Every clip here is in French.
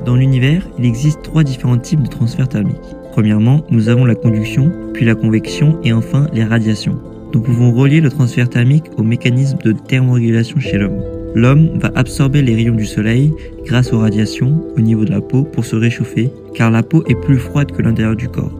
Dans l'univers, il existe 3 différents types de transferts thermiques. Premièrement, nous avons la conduction, puis la convection et enfin les radiations. Nous pouvons relier le transfert thermique au mécanisme de thermorégulation chez l'homme. L'homme va absorber les rayons du soleil grâce aux radiations au niveau de la peau pour se réchauffer, car la peau est plus froide que l'intérieur du corps.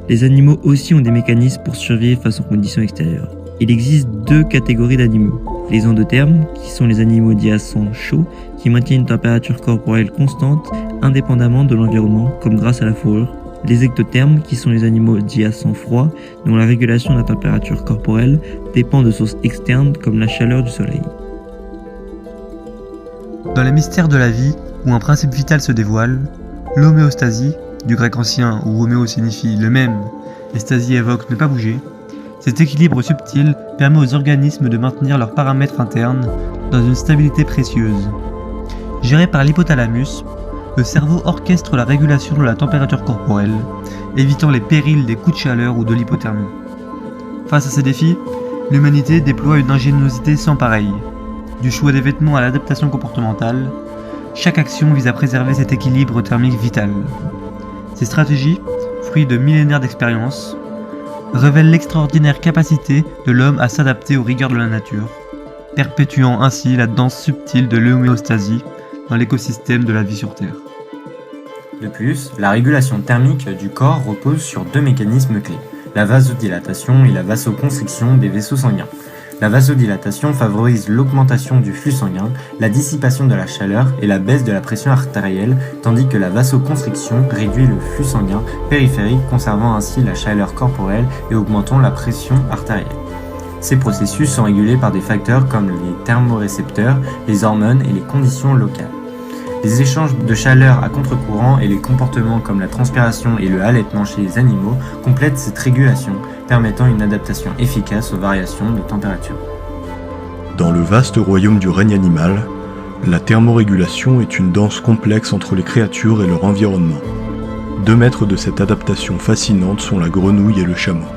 Les animaux aussi ont des mécanismes pour survivre face aux conditions extérieures. Il existe 2 catégories d'animaux. Les endothermes, qui sont les animaux dits à sang chaud, qui maintiennent une température corporelle constante indépendamment de l'environnement, comme grâce à la fourrure. Les ectothermes, qui sont les animaux dits à sang froid, dont la régulation de la température corporelle dépend de sources externes comme la chaleur du soleil. Dans les mystères de la vie, où un principe vital se dévoile, l'homéostasie, du grec ancien où homéo signifie le même et stasie évoque ne pas bouger, cet équilibre subtil permet aux organismes de maintenir leurs paramètres internes dans une stabilité précieuse. Géré par l'hypothalamus, le cerveau orchestre la régulation de la température corporelle, évitant les périls des coups de chaleur ou de l'hypothermie. Face à ces défis, l'humanité déploie une ingéniosité sans pareille. Du choix des vêtements à l'adaptation comportementale, chaque action vise à préserver cet équilibre thermique vital. Ces stratégies, fruits de millénaires d'expérience, révèlent l'extraordinaire capacité de l'homme à s'adapter aux rigueurs de la nature, perpétuant ainsi la danse subtile de l'homéostasie dans l'écosystème de la vie sur Terre. De plus, la régulation thermique du corps repose sur 2 mécanismes clés, la vasodilatation et la vasoconstriction des vaisseaux sanguins. La vasodilatation favorise l'augmentation du flux sanguin, la dissipation de la chaleur et la baisse de la pression artérielle, tandis que la vasoconstriction réduit le flux sanguin périphérique, conservant ainsi la chaleur corporelle et augmentant la pression artérielle. Ces processus sont régulés par des facteurs comme les thermorécepteurs, les hormones et les conditions locales. Les échanges de chaleur à contre-courant et les comportements comme la transpiration et le halètement chez les animaux complètent cette régulation, permettant une adaptation efficace aux variations de température. Dans le vaste royaume du règne animal, la thermorégulation est une danse complexe entre les créatures et leur environnement. 2 maîtres de cette adaptation fascinante sont la grenouille et le chameau.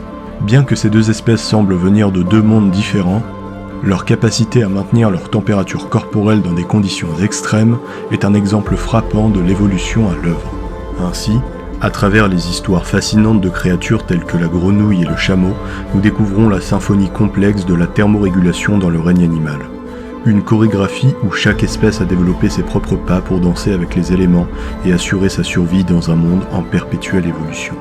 Bien que ces 2 espèces semblent venir de 2 mondes différents, leur capacité à maintenir leur température corporelle dans des conditions extrêmes est un exemple frappant de l'évolution à l'œuvre. Ainsi, à travers les histoires fascinantes de créatures telles que la grenouille et le chameau, nous découvrons la symphonie complexe de la thermorégulation dans le règne animal. Une chorégraphie où chaque espèce a développé ses propres pas pour danser avec les éléments et assurer sa survie dans un monde en perpétuelle évolution.